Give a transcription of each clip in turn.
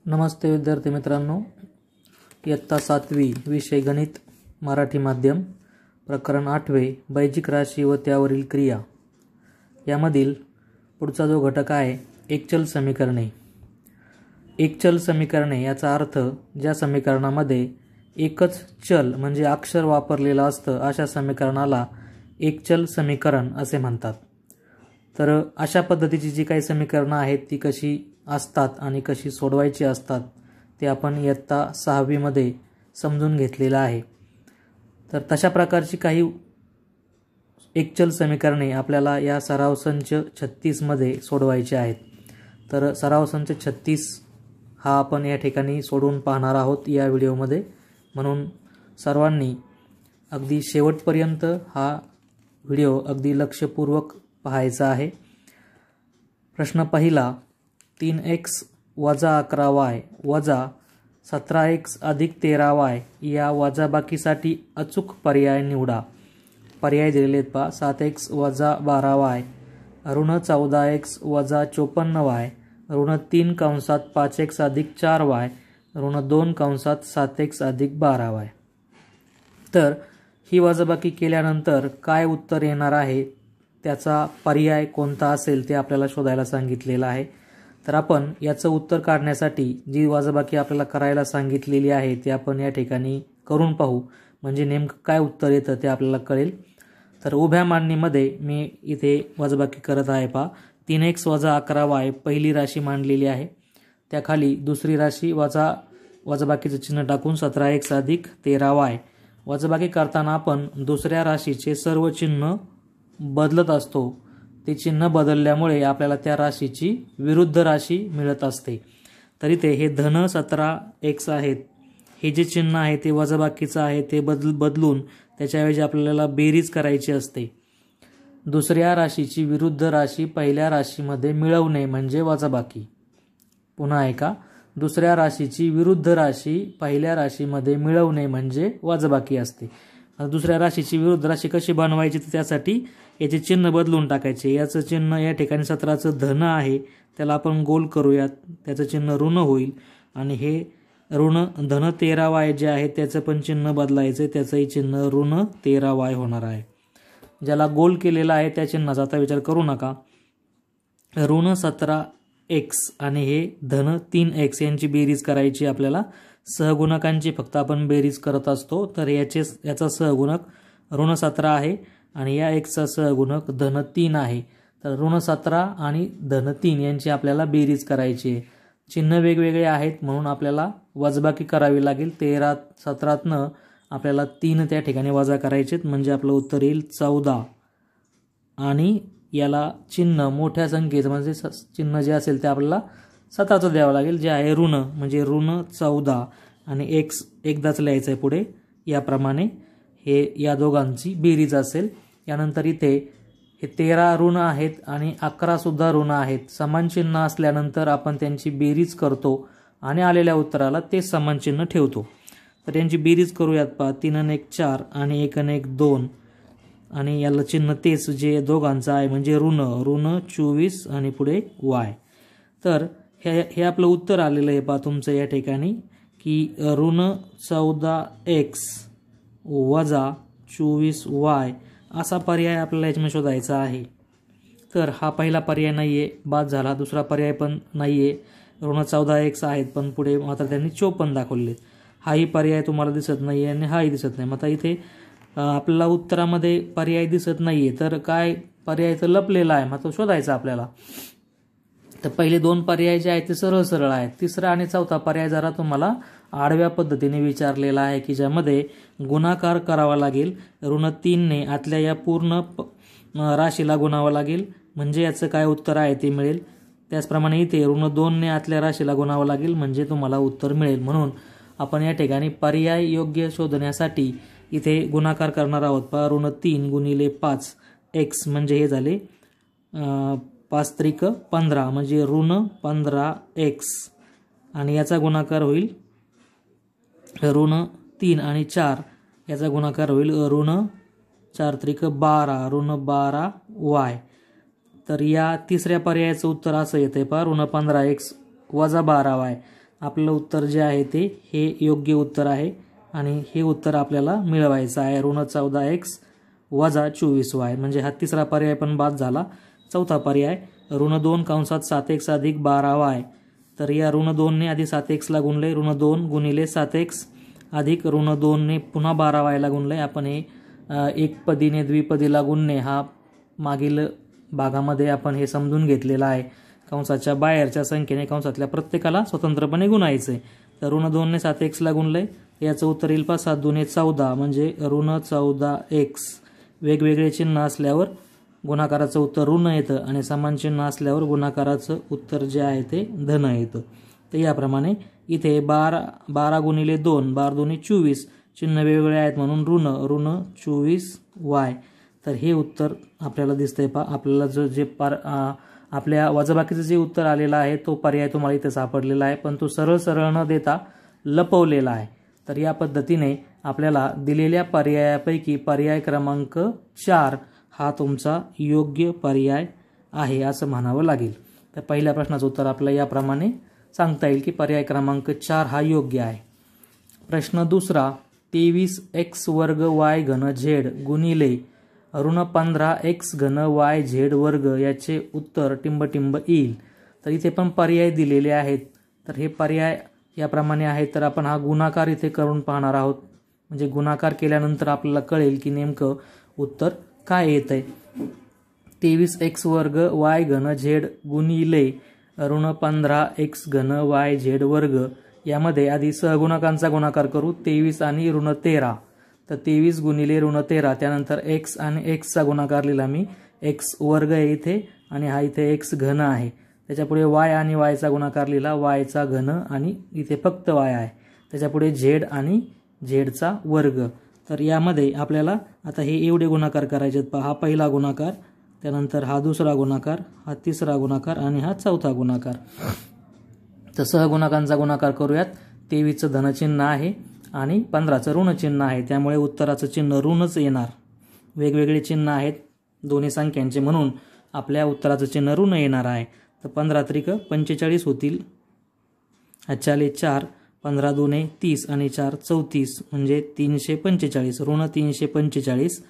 नमस्ते विद्यार्थी मित्रांनो, इयत्ता 7वी विषय गणित मराठी माध्यम प्रकरण 8वे बैजिक राशी व त्यावरील क्रिया यामधील पुढचा जो घटक आहे एकचल समीकरणे। एकचल समीकरणे याचा अर्थ ज्या समीकरणामध्ये एकच चल म्हणजे अक्षर वापरलेलं असतं अशा समीकरणाला एकचल समीकरण असे म्हणतात। तर अशा पद्धतीची जी काही समीकरणे आहेत ती कशी असतात आणि कशी सोडवायची असतात ते आपण इयत्ता 6वी मध्ये समजून घेतलेलं आहे। तर तशा प्रकारची काही एकचल समीकरणे आपल्याला या सराव संच 36 मध्ये सोडवायची आहेत। तर सराव संच 36 हा आपण या ठिकाणी सोडवून पाहणार आहोत या व्हिडिओमध्ये, म्हणून सर्वांनी अगदी शेवटपर्यंत हा व्हिडिओ अगदी लक्षपूर्वक पाहायचा आहे। प्रश्न पहिला, 3x वजा 11y वजा 17x अधिक 13y या वजाबाकीसाठी अचूक पर्याय निवडा। पर्याय दिलेले आहेत पहा, 7x वजा 12y, ऋण 14x वजा 54y, ऋण 3 कंसात 5x अधिक 4y, ऋण 2 कंसात 7x अधिक 12y। तर ही वजाबाकी केल्यानंतर काय उत्तर येणार आहे त्याचा पर्याय कोणता असेल ते आपल्याला शोधायला सांगितलेलं आहे। तर आपण याचं उत्तर काढण्यासाठी जी वजाबाकी आपल्याला करायला सांगितलेली आहे ते आपण या ठिकाणी करून पाहू, म्हणजे नेमकं काय उत्तर येतं ते आपल्याला कळेल। तर उभ्या मांडणीमध्ये मी इथे वजाबाकी करत आहे पहा, 3x वजा 11y पहिली राशी मांडलेली आहे, त्याखाली दुसरी राशी वजाबाकीचं चिन्ह टाकून 17x अधिक 13y। वजाबाकी करताना आपण दुसऱ्या राशीचे सर्व चिन्ह बदलत असतो, ते चिन्ह बदलल्यामुळे आपल्याला त्या राशीची विरुद्ध राशी मिळत असते। तर इथे हे धन 17x आहेत, हे जे चिन्ह आहे ते वजाबाकीचं आहे, ते बदलून त्याच्याऐवजी आपल्याला बेरीज करायची असते। दुसऱ्या राशीची विरुद्ध राशी पहिल्या राशीमध्ये मिळवणे म्हणजे वजाबाकी। पुन्हा एका, दुसऱ्या राशीची विरुद्ध राशी पहिल्या राशीमध्ये मिळवणे म्हणजे वजाबाकी असते। दुसऱ्या राशीची विरुद्ध राशी कशी बनवायची तर त्यासाठी याचे चिन्ह बदलून टाकायचे। याचं चिन्ह या ठिकाणी 17चं धन आहे, त्याला आपण गोल करूयात, त्याचं चिन्ह ऋण होईल, आणि हे ऋण धन 13y जे आहे त्याचं पण चिन्ह बदलायचं, त्याचंही चिन्ह ऋण 13y होणार आहे। ज्याला गोल केलेला आहे त्या चिन्हाचा आता विचार करू नका। ऋण 17x आणि हे धन 3x यांची बेरीज करायची आपल्याला। सहगुणकांची फक्त आपण बेरीज करत असतो, तर याचा सहगुणक ऋण 17 आहे आणि या x चा सहगुणक धन 3 आहे। तर ऋण 17 आणि धन 3 यांची आपल्याला बेरीज करायची आहे। चिन्ह वेगवेगळे आहेत म्हणून आपल्याला वजाबाकी करावी लागेल। 17तनं आपल्याला 3 त्या ठिकाणी वजा करायचे, म्हणजे आपलं उत्तर येईल 14। आणि याला चिन्ह मोठ्या संख्येचं म्हणजे चिन्ह जे असेल ते आपल्याला 17चं द्यावं लागेल, जे आहे ऋण, म्हणजे ऋण 14 आणि x एकदाच लिहायचं आहे पुढे। याप्रमाणे हे या दोघांची बेरीज असेल। यानंतर इथे हे 13 ऋण आहेत आणि 11 सुद्धा ऋण आहेत। समान चिन्ह असल्यानंतर आपण त्यांची बेरीज करतो आणि आलेल्या उत्तराला ते समान चिन्ह ठेवतो। तर यांची बेरीज करूयात पहा, 3 आणि 1 4 आणि 1 आणि 1 2, आणि याला चिन्ह तेच जे दोघांचं आहे म्हणजे ऋण 24 आणि पुढे y। तर हे आपलं उत्तर आलेलं आहे पहा तुमचं या ठिकाणी, की ऋण 14x वजा 24y असा पर्याय आपल्याला याच्यामध्ये शोधायचा आहे। तर हा पहिला पर्याय नाहीये, बाद झाला। दुसरा पर्याय पण नाहीये, ऋण 14x आहेत पण पुढे मात्र त्यांनी 54 दाखवले। हाही पर्याय तुम्हाला दिसत नाहीये आणि हाही दिसत नाही। मग आता इथे आपल्याला उत्तरामध्ये पर्याय दिसत नाहीये, तर काय पर्याय तर लपलेला आहे, मग तो शोधायचा आपल्याला। तर पहिले दोन पर्याय जे आहेत ते सरळ सरळ आहेत। तिसरा आणि चौथा पर्याय जरा तुम्हाला आडव्या पद्धतीने विचारलेला आहे, की ज्यामध्ये गुणाकार करावा लागेल। ऋण 3 ने आतल्या या पूर्ण राशीला गुणावं लागेल, म्हणजे याचं काय उत्तर आहे ते मिळेल। त्याचप्रमाणे इथे ऋण 2 ने आतल्या राशीला गुणावं लागेल, म्हणजे तुम्हाला उत्तर मिळेल। म्हणून आपण या ठिकाणी पर्याय योग्य शोधण्यासाठी इथे गुणाकार करणार आहोत पहा, ऋण 3 गुणिले 5x म्हणजे हे झाले 5 त्रिक 15 म्हणजे ऋण 15x, आणि याचा गुणाकार होईल ऋण 3 आणि 4 याचा गुणाकार होईल ऋण 4 त्रिक 12 ऋण 12y। तर या तिसऱ्या पर्यायाचं उत्तर असं येते पहा, ऋण 15x वजा 12y। आपलं उत्तर जे आहे ते हे योग्य उत्तर आहे आणि हे उत्तर आपल्याला मिळवायचं आहे. ऋण 14x वजा 24y म्हणजे हा तिसरा पर्याय पण बाद झाला. चौथा पर्याय ऋण 2 कंसात 7x अधिक 12y. तर या ऋण 2 ने आधी 7x ला गुणले, ऋण 2 गुणिले 7x अधिक ऋण 2 ने पुन्हा 12y ला गुणले. आपण हे एकपदीने द्विपदीला गुणणे हा मागील भागामध्ये आपण हे समजून घेतलेला आहे. कंसाच्या बाहेरच्या संख्येने कंसातल्या प्रत्येकाला स्वतंत्रपणे गुणायचे. तर ऋण 2 ने 7x ला गुणले, याचं उत्तर येईल 7 2 14 म्हणजे ऋण 14x. वेगवेगळे चिन्ह असल्यावर गुणाकाराचं उत्तर ऋण येतं आणि समान चिन्ह असल्यावर गुणाकाराचं उत्तर जे आहे ते धन येतं. तर याप्रमाणे इथे 12 गुणिले 2 12 2 24 चिन्ह वेगवेगळे आहेत म्हणून ऋण 24y. तर हे उत्तर आपल्याला दिसतंय पहा. आपल्याला जे आपल्या वजाबाकीचं जे उत्तर आलेलं आहे तो पर्याय तुम्हाला इथे सापडलेला आहे, पण तो सरळ सरळ न देता लपवलेला आहे. तर या पद्धतीने आपल्याला दिलेल्या पर्यायापैकी पर्याय क्रमांक 4 हा तुमचा योग्य पर्याय आहे असं म्हणावं लागेल. तर पहिल्या प्रश्नाचं उत्तर आपल्याला याप्रमाणे सांगता येईल की पर्याय क्रमांक 4 हा योग्य आहे. प्रश्न दुसरा 23x वर्ग y घन z गुणिले ऋण 15x घन y z वर्ग याचे उत्तर टिंबटिंब येईल. तर इथे पण पर्याय दिलेले आहेत. तर हे पर्याय याप्रमाणे आहेत. तर आपण हा गुणाकार इथे करून पाहणार आहोत. म्हणजे गुणाकार केल्यानंतर आपल्याला कळेल की नेमकं उत्तर काय येतंय. 23x वर्ग y घन z गुणिले ऋण 15x घन y z वर्ग यामध्ये आधी सहगुणकांचा गुणाकार करू. 23 आणि ऋण 13. तर 23 गुणिले ऋण 13 त्यानंतर x आणि x चा गुणाकार लिहिला मी. x वर्ग आहे इथे आणि हा इथे x घन आहे. त्याच्यापुढे y आणि y चा गुणाकार लिहिला. y चा घन आणि इथे फक्त y आहे. त्याच्यापुढे z आणि z चा वर्ग. तर यामध्ये आपल्याला आता हे एवढे गुणाकार करायचे आहेत. हा पहिला गुणाकार, त्यानंतर हा दुसरा गुणाकार, हा तिसरा गुणाकार आणि हा चौथा गुणाकार. तर सहगुणकांचा गुणाकार करूयात. 23चं धनचिन्ह आहे आणि 15चं ऋणचिन्ह आहे, त्यामुळे उत्तराचं चिन्ह ऋणच येणार. वेगवेगळे चिन्ह आहेत दोन्ही संख्यांचे म्हणून आपल्या उत्तराचं चिन्ह ऋण येणार आहे. तर 15 त्रिक 45 होतील. 4 15 2 30 आणि 4 34 म्हणजे 345 ऋण 345.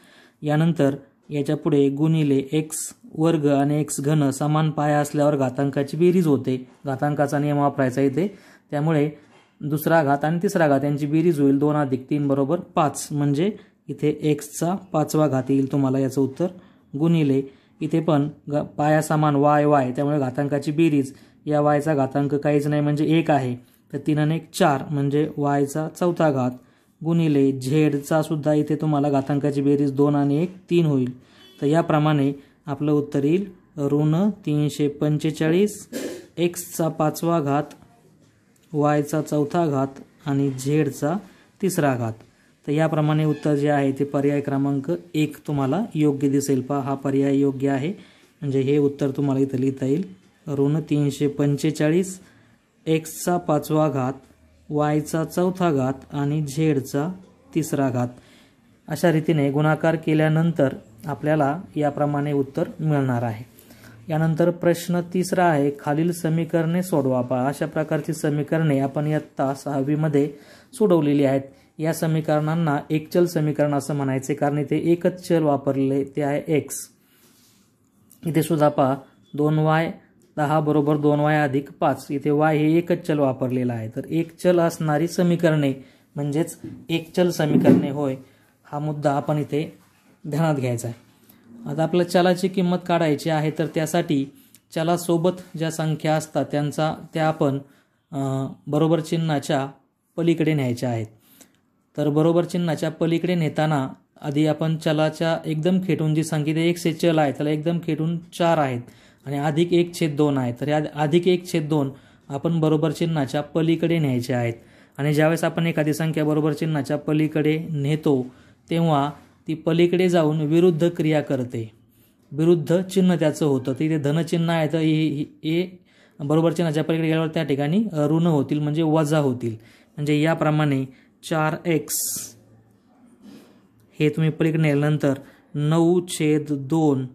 यानंतर याच्या पुढे गुणिले x वर्ग आणि x घन समान पाया असल्यावर घातांकाची बेरीज होते. घातांकाचा नियम वापरायचा इथे. त्यामुळे दुसरा घात आणि तिसरा घात यांची बेरीज होईल. 2 अधिक 3 बरोबर 5 म्हणजे इथे x चा 5वा घात येईल तुम्हाला. याचं उत्तर गुणिले इथे पण पाया समान y त्यामुळे घातांकाची बेरीज या y चा घातांक काहीच नाही म्हणजे 1 आहे. तर 3 आणि 1 4 म्हणजे y चा 4था घात गुणिले z चा सुद्धा इथे तुम्हाला घातांकाची बेरीज 2 आणि 1 3 होईल. तर याप्रमाणे आपलं उत्तर येईल ऋण 345 x चा 5वा घात y चा 4था घात आणि z चा 3रा घात. तर याप्रमाणे उत्तर जे आहे ते पर्याय क्रमांक 1 तुम्हाला योग्य दिसेल. पहा हा पर्याय योग्य आहे म्हणजे हे उत्तर तुम्हाला इथं लिहिता येईल ऋण 345 x चा 5वा घात y चा 4था घात आणि z चा 3रा घात. अशा रीतीने गुणाकार केल्यानंतर आपल्याला याप्रमाणे उत्तर मिळणार आहे. यानंतर प्रश्न तिसरा आहे खालील समीकरणे सोडवा. पहा अशा प्रकारची समीकरणे आपण इयत्ता 6वी मध्ये सोडवलेली आहेत. या समीकरणांना एकचल समीकरण असं म्हणायचे कारण इथे एकच चल वापरले ते आहे x. इथे सुद्धा पहा 2y 10 बरोबर 2y अधिक 5. इथे y हे एकच चल वापरलेलं आहे. तर एक चल असणारी समीकरणे म्हणजेच एकचल समीकरणे होय हा मुद्दा आपण इथे ध्यानात घ्यायचा आहे. आता आपल्याला चलाची किंमत काढायची आहे तर त्यासाठी चलासोबत ज्या संख्या असतात त्या आपण बरोबर चिन्हाच्या पलीकडे न्यायच्या आहेत. तर बरोबर चिन्हाच्या पलीकडे नेताना आधी आपण चलाच्या एकदम खेटून जी संख्या ते 1 चल आहे त्याला एकदम खेटून 4 आहेत आणि अधिक 1/2 आहे. तर या अधिक 1/2 आपण बरोबर चिन्हाच्या पलीकडे न्यायचे आहेत. आणि ज्यावेळेस आपण एखादी संख्या बरोबर चिन्हाच्या पलीकडे नेतो तेव्हा ती पलीकडे जाऊन विरुद्ध क्रिया करते. विरुद्ध चिन्ह त्याचं होतं. तर इथे धनचिन्ह आहे तर हे बरोबर चिन्हाच्या पलीकडे गेल्यावर त्या ठिकाणी ऋण होतील म्हणजे वजा होतील. म्हणजे याप्रमाणे 4x हे तुम्ही पलीकडे नेल्यानंतर 9/2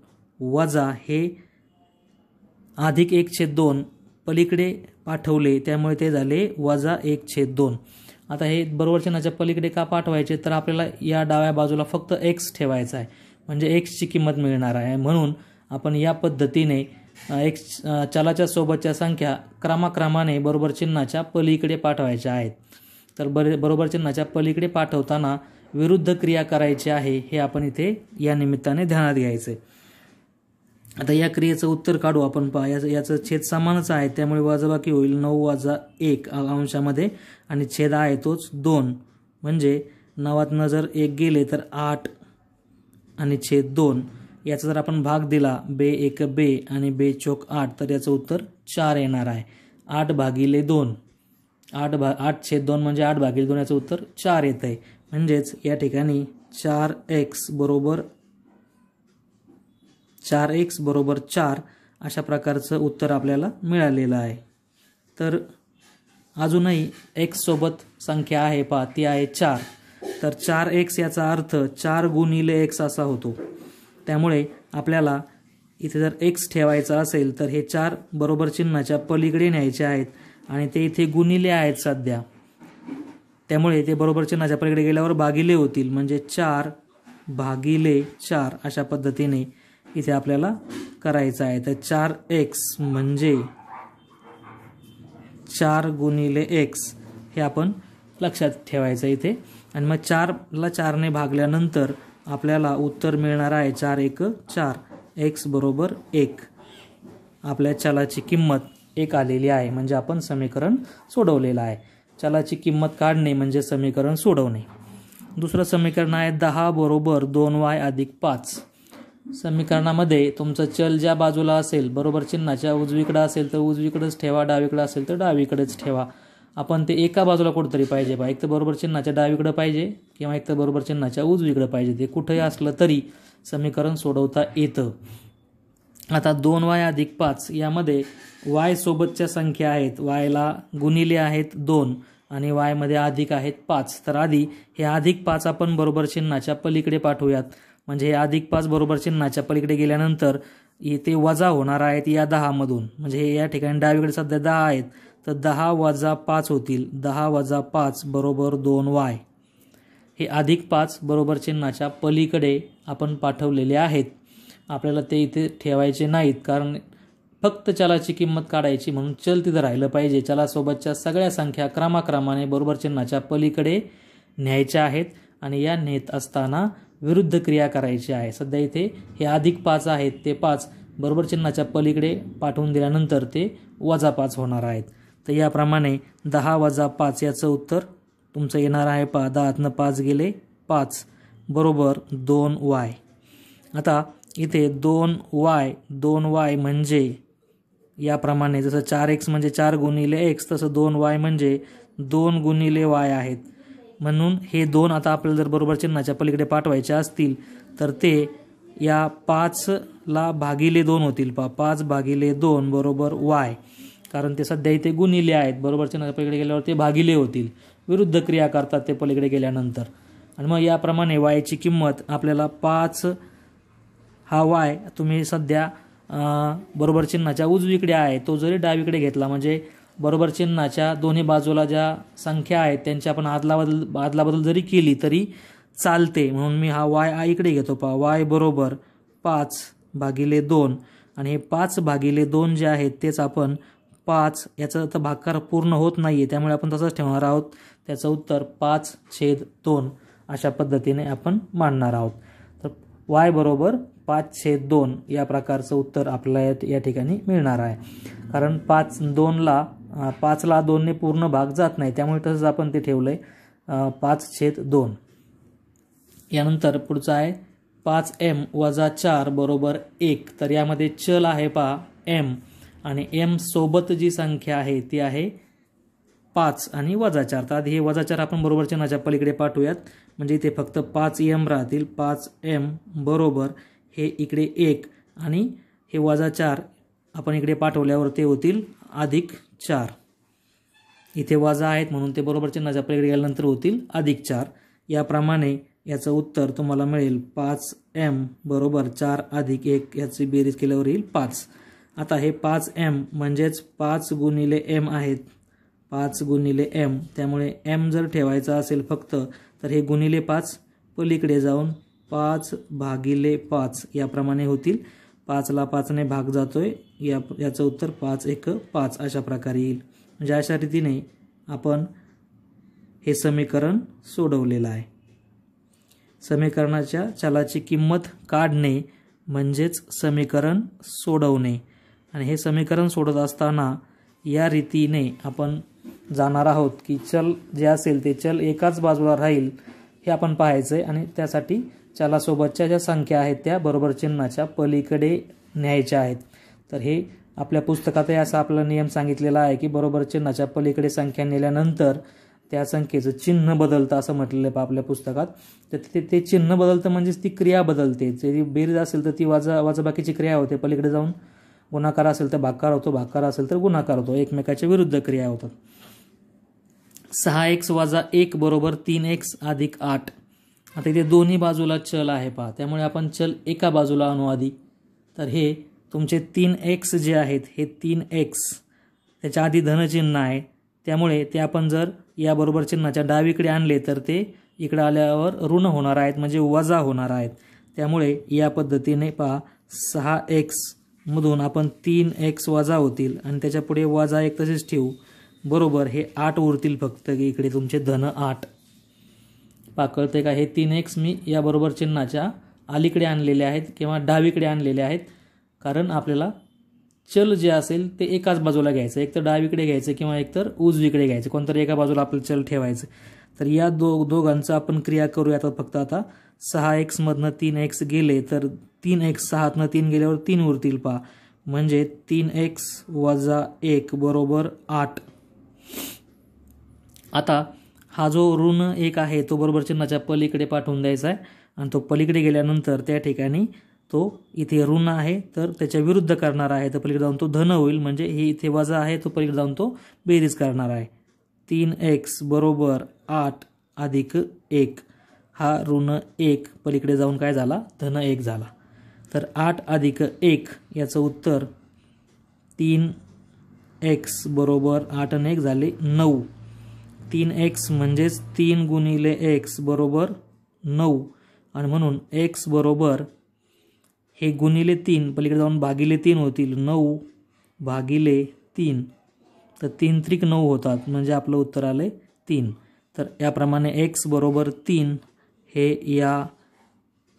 वजा हे अधिक 1/2 पलीकडे पाठवले त्यामुळे ते झाले -1/2. आता हे बरोबर चिन्हाच्या पलीकडे का पाठवायचे, तर आपल्याला या डाव्या बाजूला फक्त x ठेवायचा आहे, म्हणजे x ची किंमत मिळणार आहे. म्हणून आपण या पद्धतीने x चलाच्या सोबतच्या संख्या क्रमाक्रमाने बरोबर चिन्हाच्या पलीकडे पाठवायच्या आहेत. तर बरोबर चिन्हाच्या पलीकडे पाठवताना विरुद्ध क्रिया करायची आहे हे आपण इथे या निमित्ताने ध्यानात घ्यायचे. आता या क्रियेचं उत्तर काढू आपण. पहा याचं छेद समानच आहे त्यामुळे वजाबाकी होईल 9 - 1 अंशामध्ये आणि छेद आहे तोच 2, म्हणजे 9तनं जर 1 गेले तर 8 आणि छेद 2. याचा जर आपण भाग दिला बे 1 आणि बे 8 तर याचं उत्तर 4 येणार आहे. 8/2 8/2 म्हणजे 8/2 याचं उत्तर 4 येत आहे. म्हणजेच या ठिकाणी 4x बरोबर 4 अशा प्रकारचं उत्तर आपल्याला मिळालेलं आहे. तर अजूनही x सोबत संख्या आहे पहा, ती आहे 4. तर 4x याचा अर्थ 4 गुणिले x असा होतो. त्यामुळे आपल्याला इथे जर x ठेवायचा असेल तर हे 4 बरोबर चिन्हाच्या पलीकडे न्यायचे आहेत आणि ते इथे गुणिले आहेत सध्या, त्यामुळे ते बरोबर चिन्हाच्या पलीकडे गेल्यावर भागिले होतील, म्हणजे 4/4 अशा पद्धतीने इथे आपल्याला करायचं आहे. तर 4x म्हणजे 4 गुणिले x हे आपण लक्षात ठेवायचं इथे. आणि मग 4ला 4ने भागल्यानंतर आपल्याला उत्तर मिळणार आहे 4 × 1 = 4. x बरोबर 1. आपल्या चलाची किंमत 1 आलेली आहे, म्हणजे आपण समीकरण सोडवलेलं आहे. चलाची किंमत काढणे म्हणजे समीकरण सोडवणे. दुसरं समीकरण आहे 10 बरोबर 2y + 5. समीकरणामध्ये तुमचं चल ज्या बाजूला असेल बरोबर चिन्हाच्या उजवीकडे असेल तर उजवीकडेच ठेवा, डावीकडे असेल तर डावीकडेच ठेवा. आपण ते एका बाजूला कुठेतरी पाहिजे बा, एक तर बरोबर चिन्हाच्या डावीकडे पाहिजे किंवा एक तर बरोबर चिन्हाच्या उजवीकडे पाहिजे. ते कुठेही असलं तरी समीकरण सोडवता येतं. आता 2y + 5 यामध्ये y सोबतच्या संख्या आहेत, y ला गुणिले आहेत 2 आणि y मध्ये अधिक आहेत 5. तर आधी हे +5 आपण बरोबर चिन्हाच्या पलीकडे पाठवूयात, म्हणजे हे +5 बरोबर चिन्हाच्या पलीकडे गेल्यानंतर इथे वजा होणार आहेत या 10 मधून, म्हणजे हे या ठिकाणी डावीकडे सध्या 10 आहेत तर 10 - 5 होतील. 10 - 5 बरोबर 2y. हे +5 बरोबर चिन्हाच्या पलीकडे आपण पाठवलेले आहेत. आपल्याला ते इथे ठेवायचे नाहीत, कारण फक्त चलाची किंमत काढायची म्हणून चल तिथं राहिलं पाहिजे. चलासोबतच्या सगळ्या संख्या क्रमाक्रमाने बरोबर चिन्हाच्या पलीकडे न्यायच्या आहेत आणि या नेत असताना विरुद्ध क्रिया करायची आहे. सध्या इथे हे +5 आहेत, ते 5 बरोबर चिन्हाच्या पलीकडे पाठवून दिल्यानंतर ते -5 होणार आहेत. तर याप्रमाणे 10 - 5 याचं उत्तर तुमचं येणार आहे. 10तनं 5 गेले 5 बरोबर 2y. आता इथे 2y म्हणजे याप्रमाणे जसं 4x म्हणजे 4 गुणिले x तसं 2y म्हणजे 2 गुणिले y आहेत. म्हणून हे 2 आता आपल्याला जर बरोबर चिन्हाच्या पलीकडे पाठवायचे असतील तर ते या 5ला भागिले 2 होतील. 5/2 बरोबर y, कारण ते सध्या इथे गुणिले आहेत, बरोबर चिन्हाच्या पलीकडे गेल्यावर ते भागिले होतील. विरुद्ध क्रिया करतात ते पलीकडे गेल्यानंतर. आणि मग याप्रमाणे y ची किंमत आपल्याला 5 हा y तुम्ही सध्या बरोबर चिन्हाच्या उजवीकडे आहे, तो जरी डावीकडे घेतला म्हणजे बरोबर चिन्हाच्या दोन्ही बाजूला ज्या संख्या आहेत त्यांची आपण आदलाबदल जरी केली तरी चालते. म्हणून मी हा y इकडे घेतो. y बरोबर 5/2 आणि हे 5/2 जे आहेत तेच आपण 5 याचा तर भागाकार पूर्ण होत नाहीये त्यामुळे आपण तसंच ठेवणार आहोत. त्याचं उत्तर 5/2 अशा पद्धतीने आपण मांडणार आहोत. तर y बरोबर 5/2 या प्रकारचं उत्तर आपल्याला या ठिकाणी मिळणार आहे. कारण 5ला 2ने पूर्ण भाग जात नाही त्यामुळे तसंच आपण ते ठेवलंय 5/2. यानंतर पुढचं आहे 5m - 4 बरोबर 1. तर यामध्ये चल आहे m आणि m सोबत जी संख्या आहे ती आहे 5 आणि -4. तर आधी हे -4 आपण बरोबर चिन्हाच्या पलीकडे पाठवूयात, म्हणजे इथे फक्त 5m राहतील. 5m बरोबर हे इकडे 1 आणि हे -4 आपण इकडे पाठवल्यावर ते होतील +4. इथे वजा आहेत म्हणून ते बरोबर चिन्हाच्या पलीकडे गेल्यानंतर होतील +4. याप्रमाणे याचं उत्तर तुम्हाला मिळेल 5m बरोबर 4 + 1 याची बेरीज केल्यावर येईल 5. आता हे 5m म्हणजेच 5 गुणिले m आहेत, 5 गुणिले m, त्यामुळे m जर ठेवायचा असेल फक्त तर हे गुणिले 5 पलीकडे जाऊन 5 भागिले 5 याप्रमाणे होतील. 5 ला 5 ने भाग जातोय, याचं उत्तर 5 1 5 अशा प्रकारे येईल. म्हणजे अशा रीतीने आपण हे समीकरण सोडवलेलं आहे. समीकरणाच्या चलाची किंमत काढणे म्हणजेच समीकरण सोडवणे. आणि हे समीकरण सोडत असताना या रीतीने आपण जाणार आहोत की चल जे असेल ते चल एकाच बाजूला राहील हे आपण पाहायचं आहे आणि त्यासाठी चलासोबतच्या ज्या संख्या आहेत त्या बरोबर चिन्हाच्या पलीकडे न्यायच्या आहेत. तर हे आपल्या पुस्तकातही असा आपला नियम सांगितलेला आहे की बरोबर चिन्हाच्या पलीकडे संख्या नेल्यानंतर त्या संख्येचं चिन्ह बदलतं असं म्हटलेलं आहे आपल्या पुस्तकात. तर ते चिन्ह बदलतं म्हणजेच ती क्रिया बदलते. जरी बेरीज असेल तर ती वजाबाकीची क्रिया होते, पलीकडे जाऊन गुणाकार असेल तर भागाकार होतो, भागाकार असेल तर गुणाकार होतो, एकमेकाच्या विरुद्ध क्रिया होतात. 6x - 1 बरोबर 3x अधिक 8. आता इथे दोन्ही बाजूला चल आहे पहा, त्यामुळे आपण चल एका बाजूला आणू आधी. तर हे तुमचे 3x जे आहेत हे 3x त्याच्या आधी धनचिन्ह आहे, त्यामुळे ते आपण जर या बरोबर चिन्हाच्या डावीकडे आणले तर ते इकडे आल्यावर ऋण होणार आहेत, म्हणजे वजा होणार आहेत. त्यामुळे या पद्धतीने पहा 6x मधून आपण 3x वजा होतील आणि त्याच्या पुढे वजा 1 तसेच ठेवू, बरोबर हे 8 उरतील फक्त इकडे तुमचे धन 8. कळते का? हे 3x मी या बरोबर चिन्हाच्या अलीकडे आणलेले आहेत किंवा डावीकडे आणलेले आहेत, कारण आपल्याला चल जे असेल ते एकाच बाजूला घ्यायचं, एक तर डावीकडे घ्यायचं किंवा एक तर उजवीकडे घ्यायचं, कोणतरी एका बाजूला आपलं चल ठेवायचं. तर या दोघांचं आपण क्रिया करूया. फक्त आता 6x मधनं 3x गेले तर 3x 6तनं 3 गेल्यावर 3 उरतील पहा, म्हणजे 3x वजा 1 बरोबर 8. आता हा जो ऋण 1 आहे तो बरोबर चिन्हाच्या पलीकडे पाठवून द्यायचा आहे आणि तो पलीकडे गेल्यानंतर त्या ठिकाणी तो इथे ऋण आहे तर त्याच्या विरुद्ध करणार आहे, तर पलीकडे जाऊन तो धन होईल, म्हणजे हे इथे वजा आहे तो पलीकडे जाऊन तो बेरीज करणार आहे. 3x बरोबर 8 अधिक 1. हा ऋण 1 पलीकडे जाऊन काय झाला? धन 1 झाला. तर 8 अधिक 1 याचं उत्तर 3x बरोबर 8 आणि 1 झाले 9. 3x म्हणजेच 3 गुणिले x बरोबर 9 आणि म्हणून x बरोबर हे गुणिले 3 पलीकडे जाऊन भागिले 3 होतील, 9 भागिले 3, तर 3 त्रिक 9 होतात, म्हणजे आपलं उत्तर आले 3. तर याप्रमाणे x बरोबर 3 हे या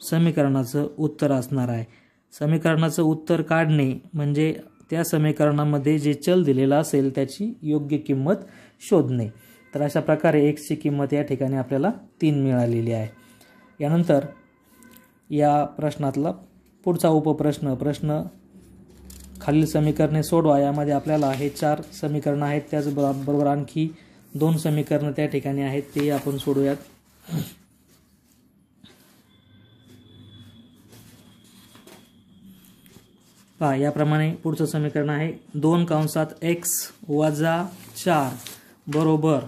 समीकरणाचं उत्तर असणार आहे. समीकरणाचं उत्तर काढणे म्हणजे त्या समीकरणामध्ये जे चल दिलेलं असेल त्याची योग्य किंमत शोधणे. तर अशा प्रकारे x ची किंमत या ठिकाणी आपल्याला 3 मिळालेली आहे. यानंतर या प्रश्नातला पुढचा उपप्रश्न, प्रश्न खालील समीकरणे सोडवा. यामध्ये आपल्याला हे 4 समीकरण आहेत, त्याचबरोबर आणखी 2 समीकरणं त्या ठिकाणी आहेत, ते आपण सोडूयात. पहा याप्रमाणे पुढचं समीकरण आहे 2 कंसात x वजा 4 बरोबर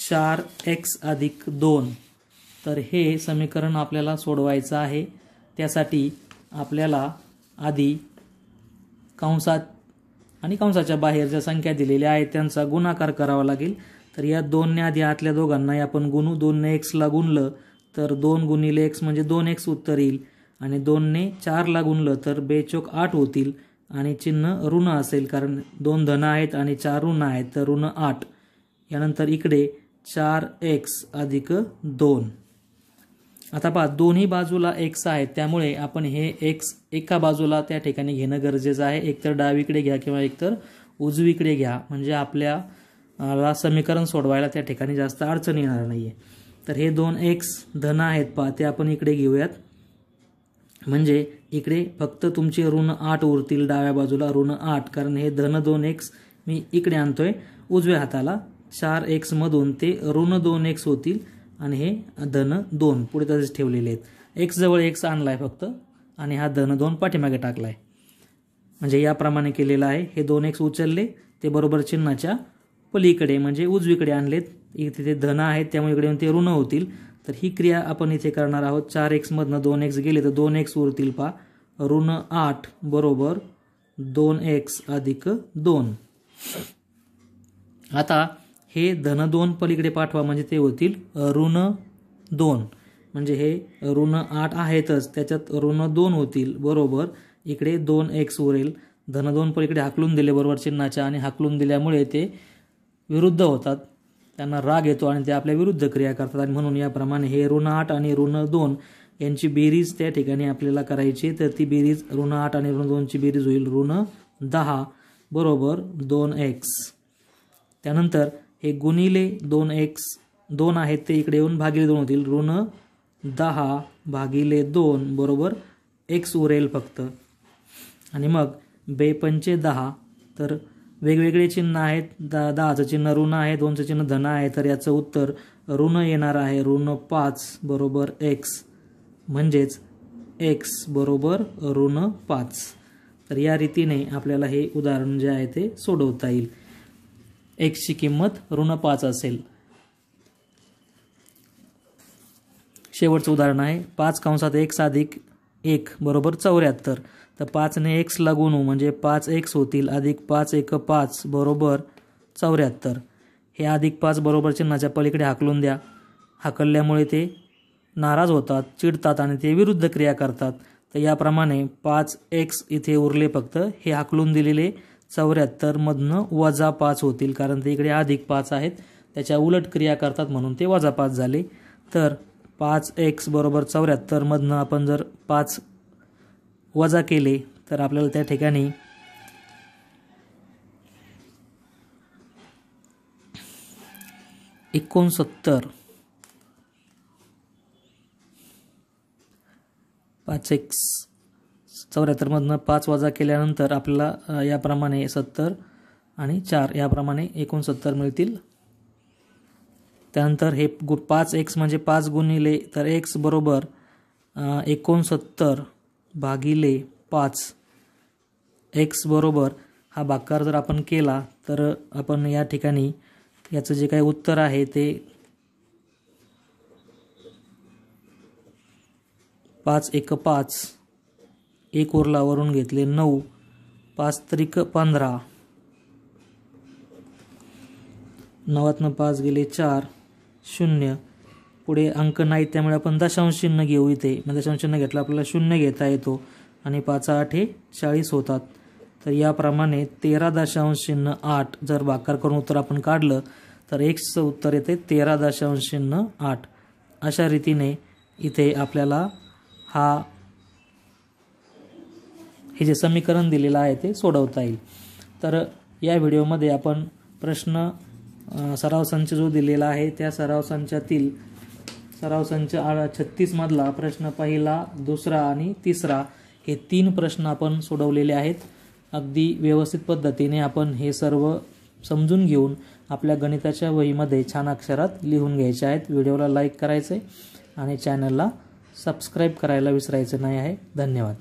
4x अधिक 2. तर हे समीकरण आपल्याला सोडवायचं आहे. त्यासाठी आपल्याला आधी कंसात आणि कंसाच्या बाहेर ज्या संख्या दिलेल्या आहेत त्यांचा गुणाकार करावा लागेल. तर या 2 ने आधी आतल्या दोघांना आपण गुणू. 2 ने x ला गुणलं तर 2 गुणिले x म्हणजे 2x उत्तर येईल आणि 2 ने 4 ला गुणलं तर 2 चौक 8 होतील आणि चिन्ह ऋण असेल, कारण 2 धन आहेत आणि 4 ऋण आहेत, तर ऋण 8. यानंतर इकडे 4x अधिक 2. आता पहा दोन्ही बाजूला x आहे, त्यामुळे आपण हे x एका बाजूला त्या ठिकाणी घेणं गरजेचं आहे. एकतर डावीकडे घ्या किंवा एकतर उजवीकडे घ्या, म्हणजे आपल्याला समीकरण सोडवायला त्या ठिकाणी जास्त अडचण येणार नाहीये. तर हे 2x धन आहेत पहा, ते आपण इकडे घेऊयात, म्हणजे इकडे फक्त तुमचे ऋण 8 उरतील डाव्या बाजूला, ऋण 8, कारण हे धन 2x मी इकडे आणतोय उजव्या हाताला. 4x मधून ते ऋण 2x होतील आणि हे धन 2 पुढे तसेच ठेवलेले आहेत. x जवळ x आणलाय फक्त आणि हा धन 2 पाठीमागे टाकलाय, म्हणजे याप्रमाणे केलेलं आहे. हे 2x उचलले ते बरोबर चिन्हाच्या पलीकडे म्हणजे उजवीकडे आणलेत. इथे ते धन आहेत त्यामुळे इकडे ते ऋण होतील. तर ही क्रिया आपण इथे करणार आहोत. 4x मधनं 2x गेले तर 2x उरतील पहा. ऋण 8 बरोबर 2x अधिक 2. आता हे धन 2 पलीकडे पाठवा म्हणजे ते होतील ऋण 2. म्हणजे हे ऋण 8 आहेतच, त्याच्यात ऋण 2 होतील बरोबर. इकडे 2x उरेल. धन 2 पलीकडे हाकलून दिले बरोबर चिन्हाच्या, आणि हाकलून दिल्यामुळे ते विरुद्ध होतात, त्यांना राग येतो आणि ते आपल्या विरुद्ध क्रिया करतात. आणि म्हणून याप्रमाणे हे ऋण 8 आणि ऋण 2 यांची बेरीज त्या ठिकाणी आपल्याला करायची. तर ती बेरीज ऋण 8 आणि ऋण 2 ची बेरीज होईल ऋण 10 बरोबर 2x. त्यानंतर हे गुणिले 2x 2 आहेत ते इकडे येऊन भागिले 2 होतील. ऋण 10 भागिले 2 बरोबर x उरेल फक्त. आणि मग 2×5 तर वेगवेगळे चिन्ह आहेत. 10चं चिन्ह ऋण आहे, 2चं चिन्ह धन आहे. तर याचं उत्तर ऋण येणार आहे ऋण 5 बरोबर x. म्हणजेच x बरोबर ऋण 5. तर या रीतीने आपल्याला हे उदाहरण जे आहे ते सोडवता येईल. x ची किंमत ऋण 5 असेल. शेवटचं उदाहरण आहे 5x अधिक 1 बरोबर 74. तर 5 ने x ला गुणू म्हणजे 5x होतील अधिक 5 × 5 बरोबर 74. हे अधिक 5 बरोबर चिन्हाच्या पलीकडे हाकलून द्या. हाकलल्यामुळे ते नाराज होतात, चिडतात आणि ते विरुद्ध क्रिया करतात. तर याप्रमाणे 5x इथे उरले फक्त. हे हाकलून दिलेले 74 मधनं -5 होतील, कारण ते इकडे अधिक 5 आहेत, त्याच्या उलट क्रिया करतात म्हणून ते -5 झाले. तर 5x बरोबर 74 मधनं आपण जर 5 वजा केले तर आपल्याला त्या ठिकाणी 69 5x 74 मधनं 5 वजा केल्यानंतर आपल्याला याप्रमाणे 70 आणि 4 याप्रमाणे 69 मिळतील. त्यानंतर हे 5x म्हणजे 5 गुणिले तर x बरोबर 69 भागिले 5. x बरोबर हा भागाकार जर आपण केला तर आपण या ठिकाणी याचं जे काही उत्तर आहे ते 5 × 5 1 उरला वरून घेतले 9 5 त्रिक 15 9तनं 5 गेले 4 0. पुढे अंक नाही त्यामुळे आपण दशांश चिन्ह घेऊ. इथे दशांश चिन्ह घेतलं आपल्याला 0 घेता येतो आणि 5×8 40 होतात. तर याप्रमाणे 13.8 जर भागाकार करून उत्तर आपण काढलं तर x चं उत्तर येते 13.8. अशा रीतीने इथे आपल्याला हे जे समीकरण दिलेलं आहे ते सोडवता येईल. तर या व्हिडिओमध्ये आपण प्रश्न सराव संच जो दिलेला आहे त्या सराव संचातील सराव संच 36 मधला प्रश्न पहिला, दुसरा आणि तिसरा हे 3 प्रश्न आपण सोडवलेले आहेत. अगदी व्यवस्थित पद्धतीने आपण हे सर्व समजून घेऊन आपल्या गणिताच्या वहीमध्ये छान अक्षरात लिहून घ्यायचे आहेत. व्हिडिओला लाईक करायचे आणि चॅनलला सबस्क्राईब करायला विसरायचं नाही आहे. धन्यवाद.